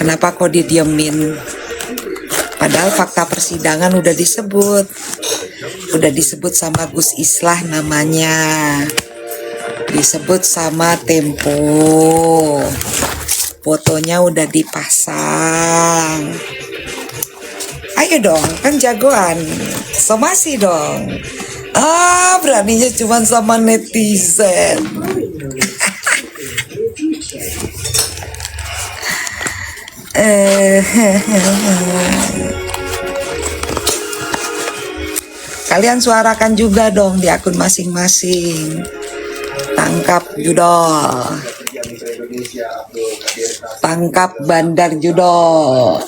Kenapa kok didiemin? Padahal fakta persidangan udah disebut sama Gus Islah namanya, disebut sama Tempo, fotonya udah dipasang. Ayo dong, kan jagoan, somasi dong. Beraninya cuman sama netizen. Kalian suarakan juga dong di akun masing-masing. Tangkap judol, tangkap bandar judol.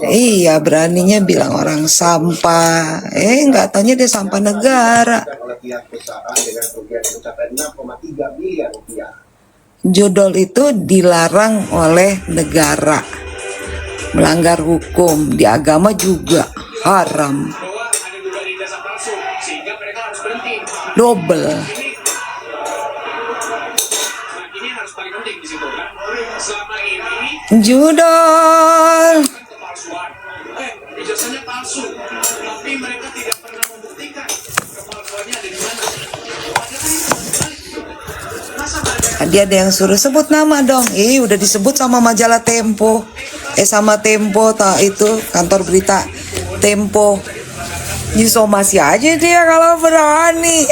Iya, beraninya bilang orang sampah. Nggak tanya dia sampah negara. Judol itu dilarang oleh negara, melanggar hukum, di agama juga haram. Double. Judol. Tadi ada yang suruh sebut nama dong. Udah disebut sama majalah Tempo. Sama Tempo itu kantor berita Tempo. Disomasi aja dia kalau berani.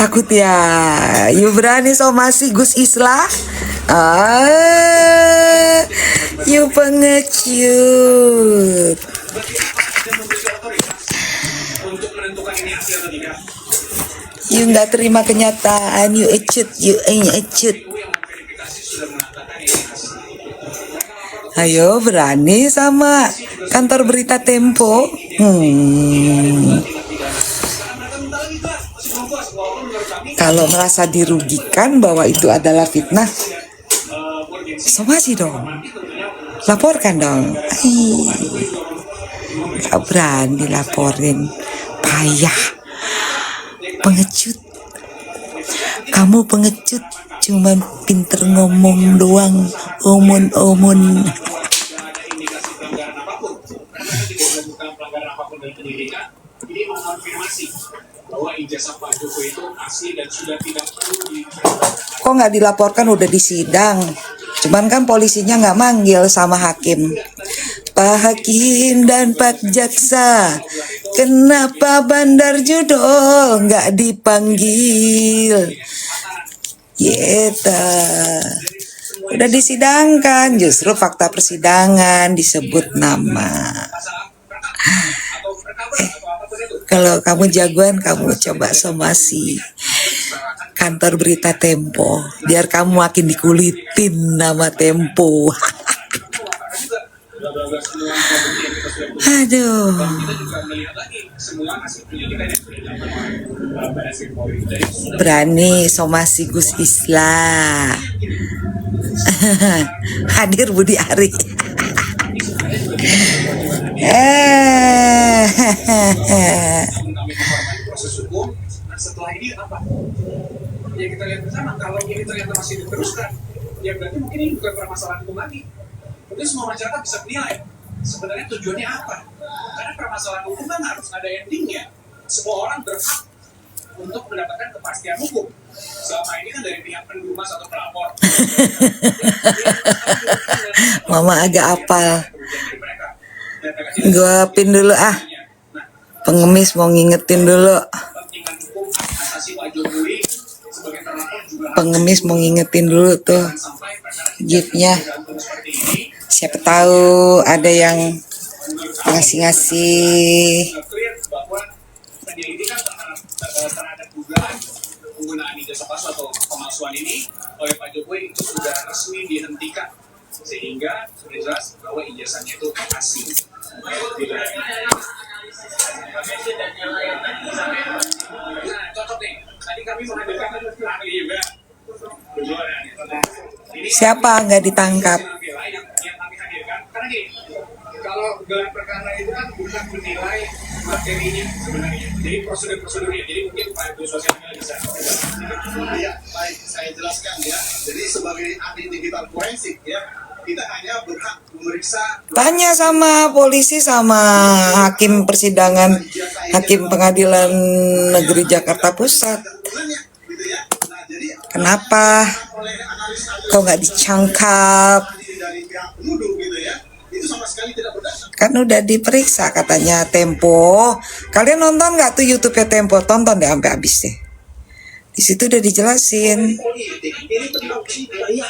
Takut ya. You berani somasi Gus Islah? You pengecut. You nggak terima kenyataan. You ecut. Ayo berani sama kantor berita Tempo. Kalau merasa dirugikan bahwa itu adalah fitnah, somasi dong, laporkan dong. Gak berani laporin, payah. Pengecut. Kamu pengecut, cuman pinter ngomong doang, omon-omon. Kok nggak dilaporkan, udah di sidang. Cuman kan polisinya nggak manggil sama hakim. Pak Hakim dan Pak Jaksa, kenapa bandar judol nggak dipanggil? Udah disidangkan, justru fakta persidangan disebut nama. Kalau kamu jagoan, kamu coba somasi kantor berita Tempo, biar kamu makin dikulitin nama Tempo. Aduh. Berani somasi Gus Islah. Hadir Budi Ari. Setelah ini apa? Ya kita lihat bersama. Kalau ini ternyata masih diteruskan, ya berarti mungkin ini bukan permasalahan hukum lagi. Mungkin semua masyarakat bisa menilai sebenarnya tujuannya apa. Karena permasalahan hukum kan harus ada endingnya. Semua orang berhak untuk mendapatkan kepastian hukum. Selama ini kan dari pihak pendumas atau pelapor. Mama agak apal. Gua pin dulu Pengemis mau ngingetin dulu. Pengemis mau ngingetin dulu tuh giftnya. Siapa tahu ada yang ngasih-ngasih. Penggunaan ijazah palsu atau pemalsuan ini oleh Pak Jokowi itu sudah resmi dihentikan, sehingga sudah jelas bahwa ijazahnya itu asli. Nah, cocok nih. Tadi kami menghadirkan ahli juga. Siapa nggak ditangkap? Yang kami hadirkan karena gini, Kalau gelar perkara itu kan bukan menilai materinya sebenarnya. Jadi prosedur-prosedurnya. Jadi mungkin Pak Ibu Sosial bisa. Ya, baik, saya jelaskan ya. Jadi sebagai ahli digital forensik ya, kita hanya berhak memeriksa. Tanya sama polisi sama hakim persidangan, hakim pengadilan negeri Jakarta Pusat. Gitu ya. Nah, jadi Kenapa oleh analis kok nggak dicangkap? dari pihak penuduh gitu ya, itu sama sekali tidak berdasar. Kan udah diperiksa katanya Tempo. Kalian nonton nggak tuh YouTube-nya Tempo? Tonton deh sampai habis deh. Di situ udah dijelasin. Politik ini tentang budaya.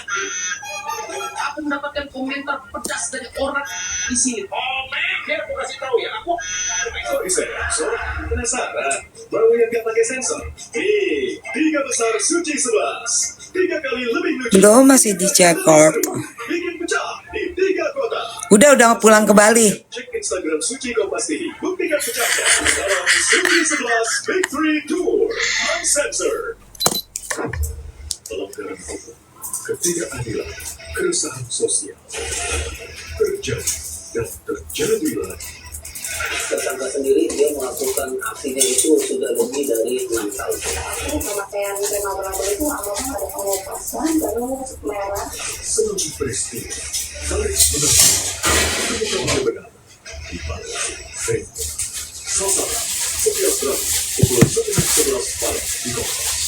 Aku mendapatkan komentar pedas dari orang di sini. Oh, biar aku kasih tahu ya. Aku Sensor, penasaran? Baru yang gak pakai sensor? Tiga besar Suci 11. 3 kali lebih lucu. Belum, masih di Jakarta. Bikin pecah di 3 kota. Udah pulang ke Bali. Cek Instagram Suci Kompas TV. Buktikan pecahnya dalam Suci 11 Big 3 Tour Uncensored. Pelanggaran hukum, ketidakadilan, keresahan sosial terjadi dan terjadi lagi. Tersangka sendiri dia melakukan aksinya itu sudah lebih dari 6 tahun. Pemakaian prematur itu awalnya ada pengoperasian terus merah. Seluruh peristiwa saling menentukan kebutuhan kebenaran di balik Facebook. Sosok setiap Rabu pukul 11 malam di Kompas.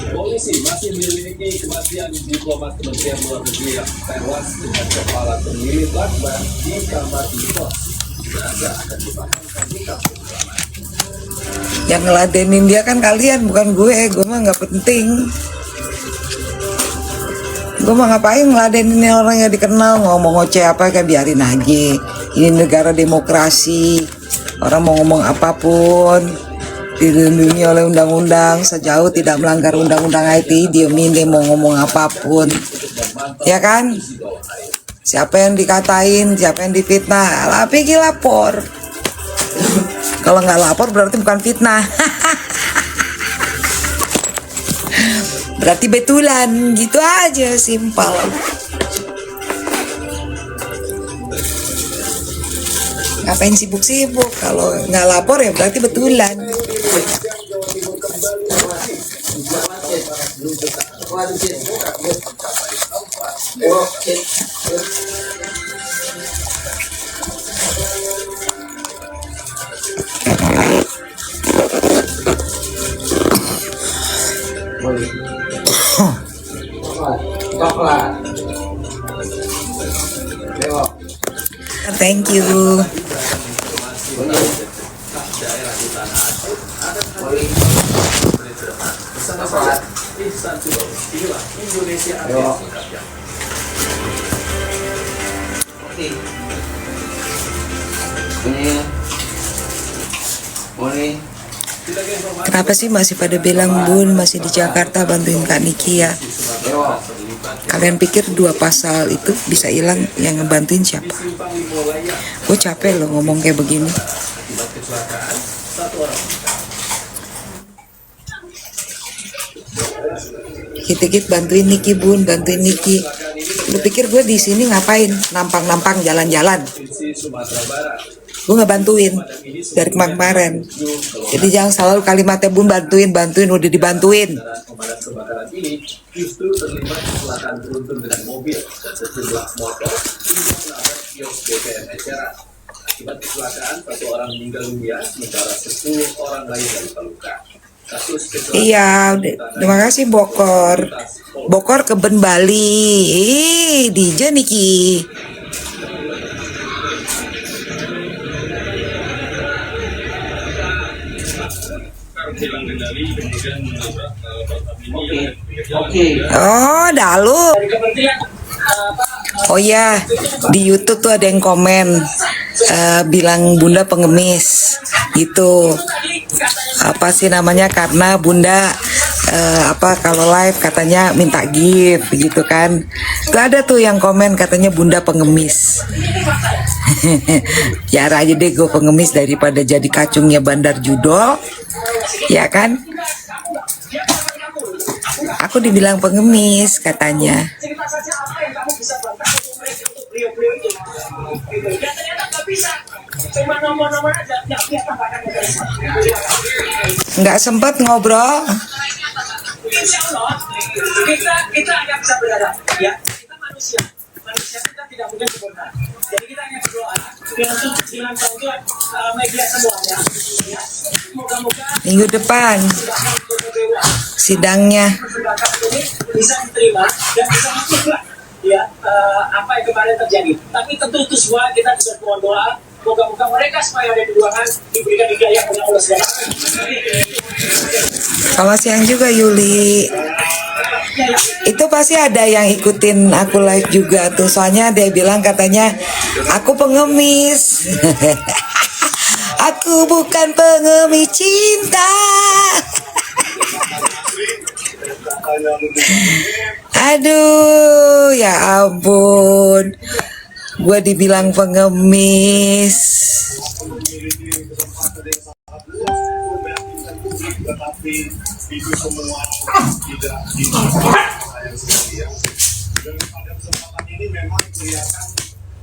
Polisi masih menyelidiki kematian diplomat Kementerian Luar Negeri yang tewas dengan kepala terlilit lakban di kamar di kos. Jenazah akan dimakamkan di kampung halaman. Yang ngeladenin dia kan kalian, bukan gue. Gue mah nggak penting. Gue mah ngapain ngeladenin orang yang dikenal, ngomong ngoceh apa kayak biarin aja. Ini negara demokrasi. Orang mau ngomong apapun dilindungi oleh undang-undang, sejauh tidak melanggar undang-undang IT, diemin deh mau ngomong apapun, ya kan? Siapa yang dikatain, siapa yang difitnah, pergi lapor. Kalau nggak lapor berarti bukan fitnah. Berarti betulan, gitu aja, simpel. Ngapain sibuk-sibuk? Kalau nggak lapor ya berarti betulan. Thank you. Inilah Indonesia Update selengkapnya. Kenapa sih masih pada bilang Bun masih di Jakarta bantuin Kak Niki ya? Kalian pikir 2 pasal itu bisa hilang, yang ngebantuin siapa? Gue capek loh ngomong kayak begini. Akibat kecelakaan, 1 orang Dikit-dikit bantuin Niki Bun, bantuin Niki. Lu pikir gue di sini ngapain? Nampang-nampang jalan-jalan. Sumatera Barat. Gue nggak bantuin dari kemarin. Jadi jangan selalu kalimatnya Bun bantuin, udah dibantuin. Pemadam kebakaran ini justru terlibat kecelakaan beruntun dengan mobil dan sejumlah motor hingga menabrak kios BBM eceran. Akibat kecelakaan 1 orang meninggal dunia, sementara 10 orang lain yang terluka. Iya, terima kasih Bokor. Bokor ke Ben Bali. DJ Niki. Oh, Dalu. Oh ya, di YouTube tuh ada yang komen bilang Bunda pengemis gitu. Apa sih namanya, karena Bunda kalau live katanya minta gift gitu kan. Gak ada tuh yang komen katanya Bunda pengemis. Ya aja deh gue pengemis daripada jadi kacungnya Bandar Judo, ya kan? Aku dibilang pengemis katanya. Cerita saja apa yang kamu bisa banggakan untuk mereka, untuk beliau-beliau itu. Dan ternyata nggak bisa. Cuma nomor-nomor aja, nggak bisa tambahkan Nggak sempat ngobrol. Insya Allah, kita hanya bisa berharap. Ya, kita manusia. Manusia kita tidak mungkin sempurna. Jadi kita hanya berdoa dengan bantuan media semuanya. Ya, moga-moga Minggu depan sidangnya. bisa diterima dan bisa masuk lah ya apa yang kemarin terjadi. Tapi tentu itu semua kita bisa mohon doa. Moga-moga mereka supaya ada di ruangan diberikan hidayah oleh Allah SWT. Selamat siang juga Yuli. Itu pasti ada yang ikutin aku live juga tuh. Soalnya dia bilang katanya aku pengemis. Aku bukan pengemis cinta. Aduh, ya ampun. Gue dibilang pengemis. Tetapi itu semua tidak saya. Dan pada kesempatan ini memang kelihatan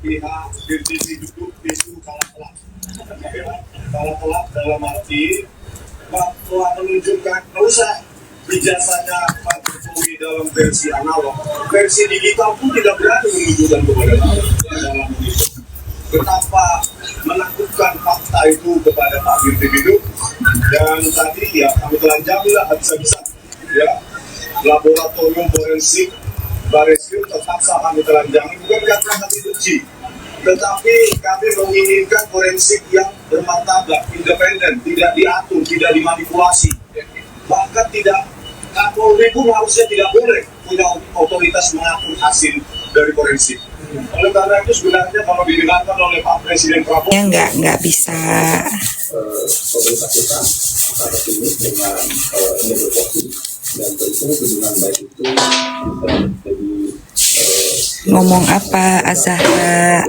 pihak Dirjen Duduk itu kalah telak dalam arti telah menunjukkan usah ijazahnya Pak Jokowi dalam versi analog, versi digital pun tidak berani menunjukkan kepada dalam itu. Betapa menakutkan fakta itu kepada Pak Dirjen Duduk. Dan tadi ya kami telanjangilah habis-habisan ya laboratorium forensik Bareskrim terpaksa kami telanjangi, bukan karena kami benci, tetapi kami menginginkan forensik yang bermartabat, independen, tidak diatur, tidak dimanipulasi, bahkan tidak Kapolri pun harusnya tidak boleh punya otoritas mengatur hasil dari forensik. Oleh karena itu sebenarnya kalau didengarkan oleh Pak Presiden Prabowo Ya nggak bisa. Pemerintah kita saat ini dengan ini berkopi dan tentu hubungan baik itu bisa menjadi Ngomong apa Azahra?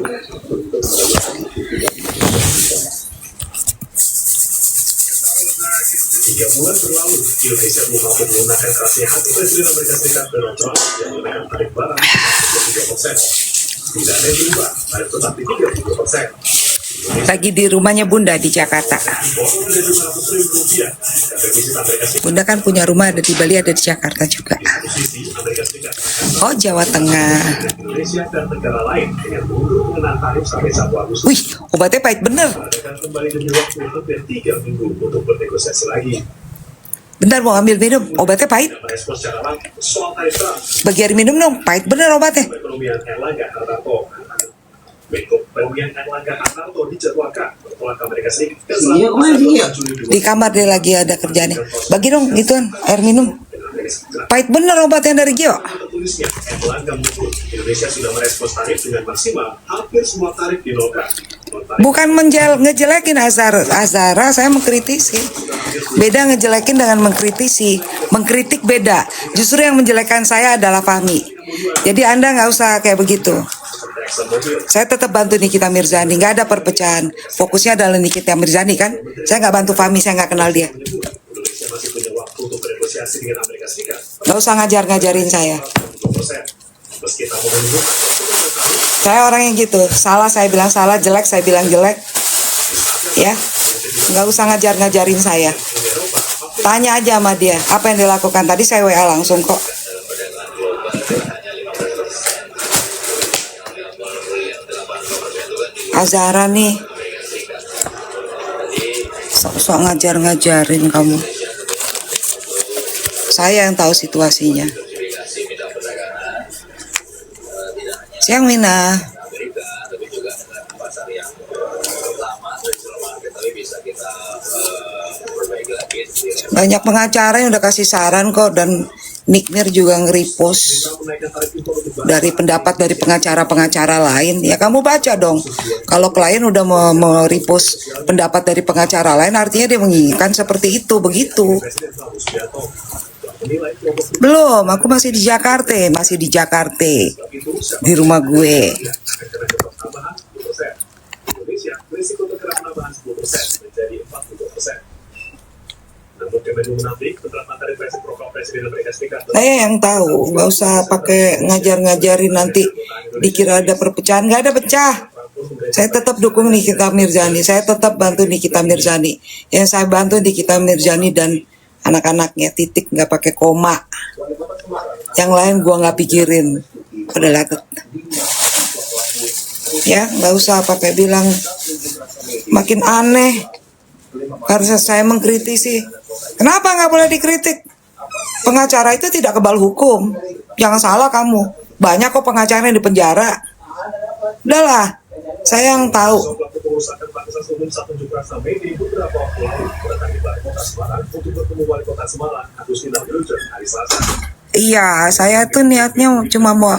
3 bulan berlalu, Indonesia belum mampu menggunakan kerasnya hati Presiden Amerika Serikat Donald Trump yang menaikkan tarif barang 33%. Tidak ada yang berubah, tarif tetap di 32%. Lagi di rumahnya Bunda di Jakarta. Potong dari 500 triliun rupiah, dan defisit Amerika Serikat Bunda kan punya rumah ada di Bali, ada di Jakarta juga. di satu sisi Amerika Serikat Oh, Jawa Tengah. Indonesia dan negara lain dengan mundur mengenai tarif sampai 1 Agustus. Wih, obatnya pahit bener. Akan kembali demi waktu hampir 3 minggu untuk bernegosiasi lagi. Bentar mau ambil minum, obatnya pahit. Dan merespon secara langsung soal tarif Trump, Bagi air minum dong, pahit bener obatnya. perekonomian Erlangga Hartarto. Menko Perekonomian Erlangga Hartarto dijadwalkan bertolak ke Amerika Serikat. Iya, kemana sih, iya? Di kamar dia lagi ada kerjanya. Bagi dong ituan air minum. Pahit bener obatnya dari Gio. Tertulisnya, Erlangga menyebut Indonesia sudah merespons tarif dengan maksimal, hampir semua tarif dinolkan. Bukan ngejelekin Azhara, saya mengkritisi. Beda ngejelekin dengan mengkritisi. Mengkritik beda. Justru yang menjelekkan saya adalah Fahmi. Jadi Anda nggak usah kayak begitu. Saya tetap bantu Nikita Mirzani, nggak ada perpecahan. Fokusnya adalah Nikita Mirzani kan. Saya nggak bantu Fahmi, saya nggak kenal dia. Indonesia masih punya waktu untuk bernegosiasi dengan Amerika Serikat. Nggak usah ngajar-ngajarin saya. 20%. Meski tak menunggu, Saya orang yang gitu. Salah saya bilang salah, jelek saya bilang jelek. Ya, nggak usah ngajar-ngajarin saya. Tanya aja sama dia apa yang dilakukan tadi. Saya WA langsung kok. Azhara nih, sok-sok ngajar-ngajarin kamu. Saya yang tahu situasinya. Siang Mina. Banyak pengacara yang udah kasih saran kok, dan Nikmir juga nge-repost dari pendapat dari pengacara-pengacara lain. Ya kamu baca dong. Kalau klien udah mau repost pendapat dari pengacara lain, artinya dia menginginkan seperti itu, begitu. Presiden Prabowo Subianto menilai kelompok Belum, aku masih di Jakarta, di rumah gue. akan kena dampak tambahan 10%. Indonesia berisiko terkena penambahan 10% menjadi 40%. Namun Kemenlu menampik penerapan tarif listrik program Presiden Amerika Serikat Saya yang tahu, nggak usah pakai ngajar-ngajarin nanti dikira ada perpecahan, nggak ada pecah. Saya tetap dukung Nikita Mirzani, saya tetap bantu Nikita Mirzani. Yang saya bantu Nikita Mirzani dan anak-anaknya, titik, nggak pakai koma. Yang lain gua nggak pikirin, udah latet. Ya, nggak usah pakai bilang makin aneh. Harusnya saya mengkritisi. Kenapa nggak boleh dikritik? Pengacara itu tidak kebal hukum. Jangan salah kamu. Banyak kok pengacara yang di penjara. Udahlah, saya yang tahu. pelaku pengusahaan Bangsas Umum saat unjuk rasa Mei di beberapa waktu lalu berdatangan di Balai Kota Semarang untuk bertemu Wali Kota Semarang Agustina Wilujeng hari Selasa. Iya, saya tuh niatnya cuma mau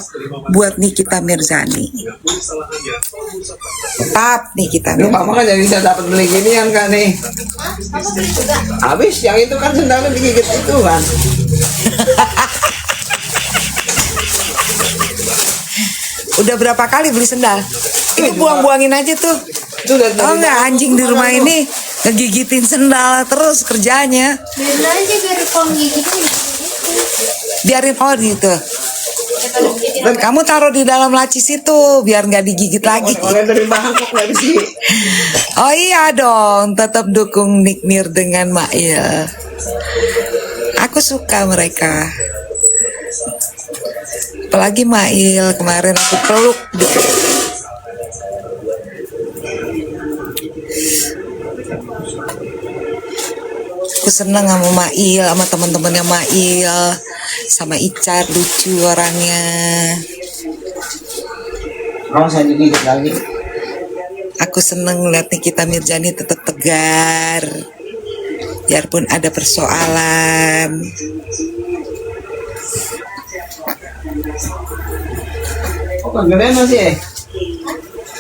buat Nikita Mirzani. Mengakui kesalahannya soal bursa pasar Tetap Nikita Lu Mirzani. mama kan jadi bisa dapat beli ginian kan nih. Habis yang itu kan sendalnya digigit itu kan. Udah berapa kali beli sendal? Itu buang-buangin aja tuh. Sudah Oh nggak, anjing di rumah ini ngegigitin sendal terus kerjanya. Biarin aja biar kalau gigitin. Biarin gitu. Dan kamu taruh di dalam laci situ biar nggak digigit lagi. Oleh dari Bangkok lagi sih. Oh iya dong, tetap dukung Nick Mir dengan Mail. Aku suka mereka. Apalagi Mail, kemarin aku peluk. Aku seneng sama Mail, sama teman-temannya Mail, sama Icar, lucu orangnya. Kalau saya digigit lagi. Aku seneng lihat Nikita Mirzani tetap tegar, biarpun ada persoalan. Oh, kegedean masih ya?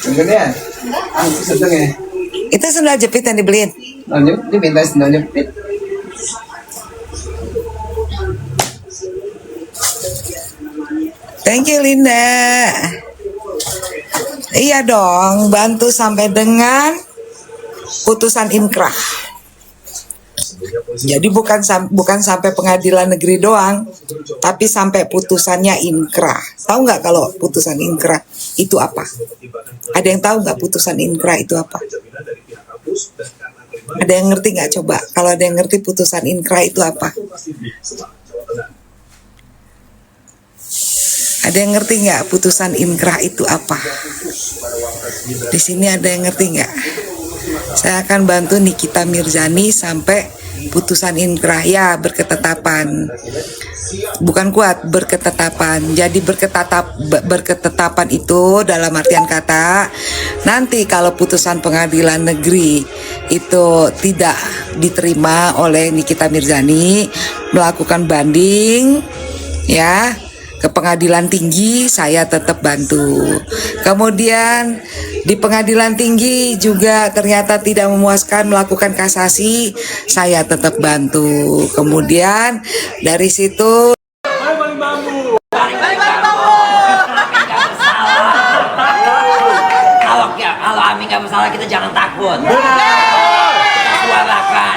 Kegedean? Aku sedang ya? Itu sendal jepit yang dibeliin. Dia minta sendal jepit. Thank you Linda. Iya dong, bantu sampai dengan putusan inkrah. Jadi bukan sampai pengadilan negeri doang, tapi sampai putusannya inkrah. Tahu nggak kalau putusan inkrah itu apa? Ada yang tahu nggak putusan inkrah itu apa? jaminan dari pihak kampus dan karena terima Ada yang ngerti nggak coba? Kalau ada yang ngerti putusan inkrah itu apa? informasi di Semarang, Jawa Tengah. Ada yang ngerti nggak putusan inkrah itu apa? Di sini ada yang ngerti nggak? Saya akan bantu Nikita Mirzani sampai putusan inkrah, ya, berketetapan. Bukan kuat, berketetapan. Jadi berketetapan itu dalam artian kata, nanti kalau putusan pengadilan negeri itu tidak diterima oleh Nikita Mirzani, melakukan banding, ya, ke pengadilan tinggi, saya tetap bantu. Kemudian di pengadilan tinggi juga ternyata tidak memuaskan, melakukan kasasi, saya tetap bantu. Kemudian dari situ Kalau Ami nggak masalah, kita jangan takut. Kita suarakan.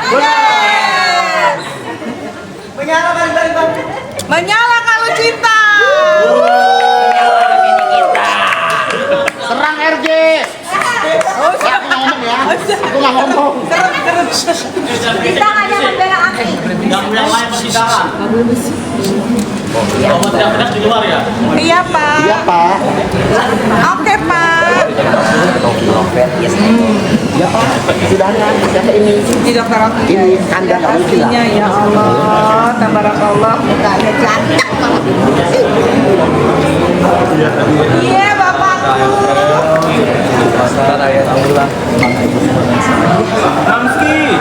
Menyala kalau cinta. Menyala Ami kita. Serang RJ. Oh, siapa ngomong ya? Aku nggak ngomong. Kita hanya membela Ami. Iya Pak. Iya Pak. Oke Pak. Ya Pak, silakan. Siapa ini? Di dokter Rocky. Ini Anda Rokinya, ya Allah, tabarakallah. Mukanya cantik banget. Iya Bapakku. Mamski,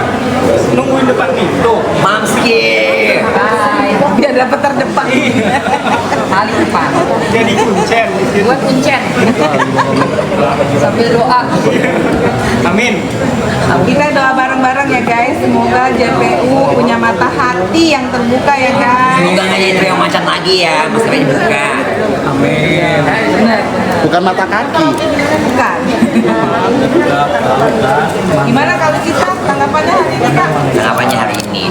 nungguin depan pintu. Mamski. Biar dapat terdepan. Paling depan. Jadi Buat kuncen. Sambil doa. Amin. Kita doa bareng-bareng ya guys. Semoga JPU punya mata hati yang terbuka ya guys. Semoga nggak jadi trio macan lagi ya, maskernya dibuka. Amin. Benar. Bukan mata kaki. Bukan. Gimana kalau kita tanggapannya hari ini Kak? Tanggapannya hari ini,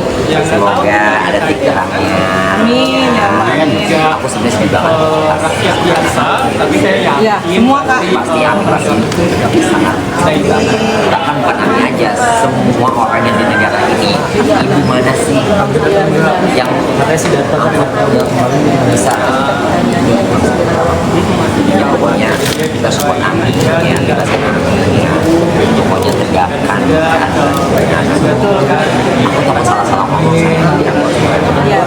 semoga ada titik terangnya. Amin ya Allah. Amin. Aku sebenarnya banget. Rakyat biasa, tapi saya yakin. Ya, semua Kak. Pasti aku rasa sangat bahkan bukan kami aja, semua orang yang di negara ini. Ibu mana sih yang bisa ya pokoknya kita support amin ya, kita support amin ya, pokoknya tegakkan aku takut salah-salah ngomong saya nanti aku ya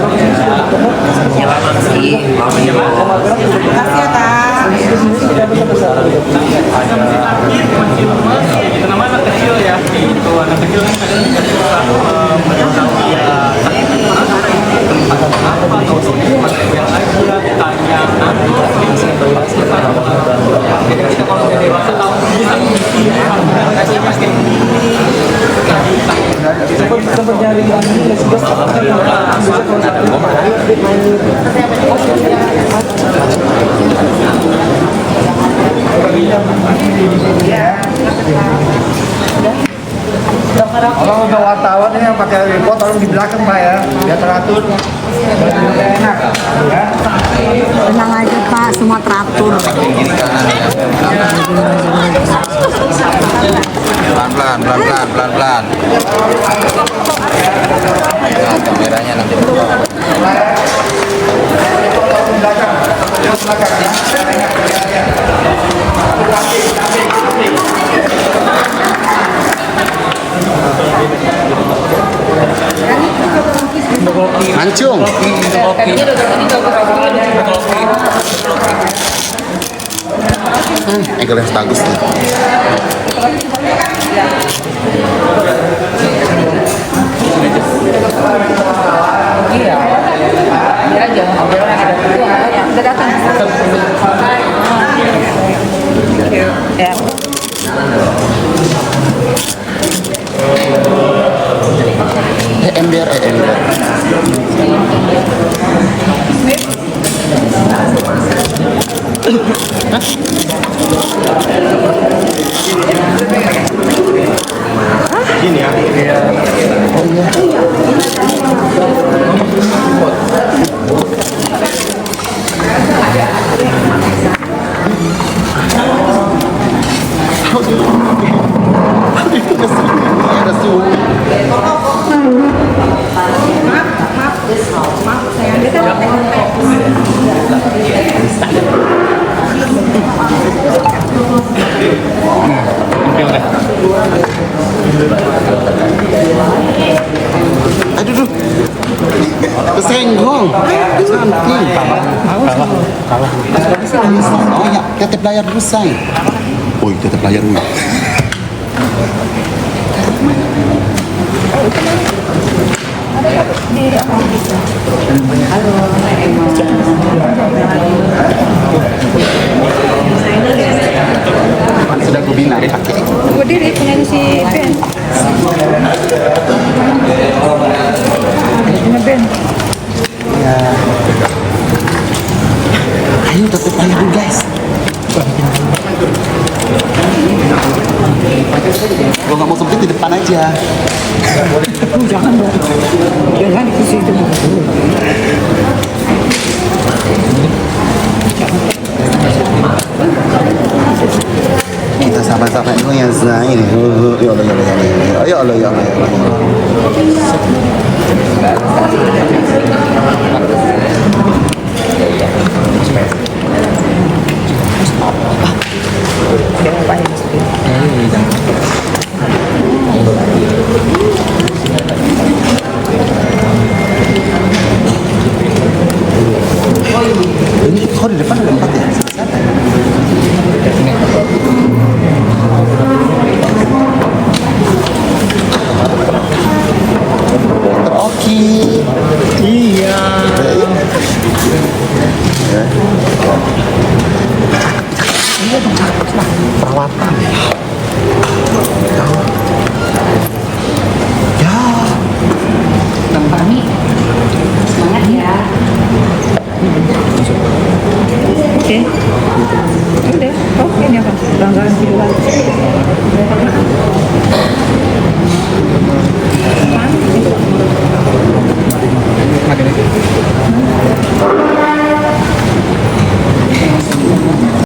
memang sih Terima kasih ya Kak. Nama anak kecil ya, itu anak kecil kan kadang menahu ya tempat apa atau tempat yang aja tanya jadi kita kalau udah dewasa tahu sempat nyari Kalau udah wartawan ini yang pakai report tolong di belakang Pak ya, biar teratur. Enak ya. Tenang aja Pak, semua teratur. Pelan-pelan. Nah, kameranya nanti Mancung. Angle yang bagus nih. Iya. Ya jangan sampai orang ada udah datang. Ya. Ember. Gini ya. Aduh. Kesenggol. Cantik. Kalah. Oh ya, tetep layar dulu say. Oh, tetep layar dulu. Sudah gue bina pakai. Gue diri punya si Ben. Punya Ben. Ya. Ayo tetep layar dulu guys. Kalau nggak mau sempit di depan aja. Jangan dong. Jangan di situ. Kita sama-sama ini yang Zain. Ya Allah. Ini kok di depan ada 4 ya? Oke. Iya. Iya dong, lah perawatan. Ya. Bang Fahmi, semangat ya. Oke. Udah, oke nih apa? Banggaan duluan. Makin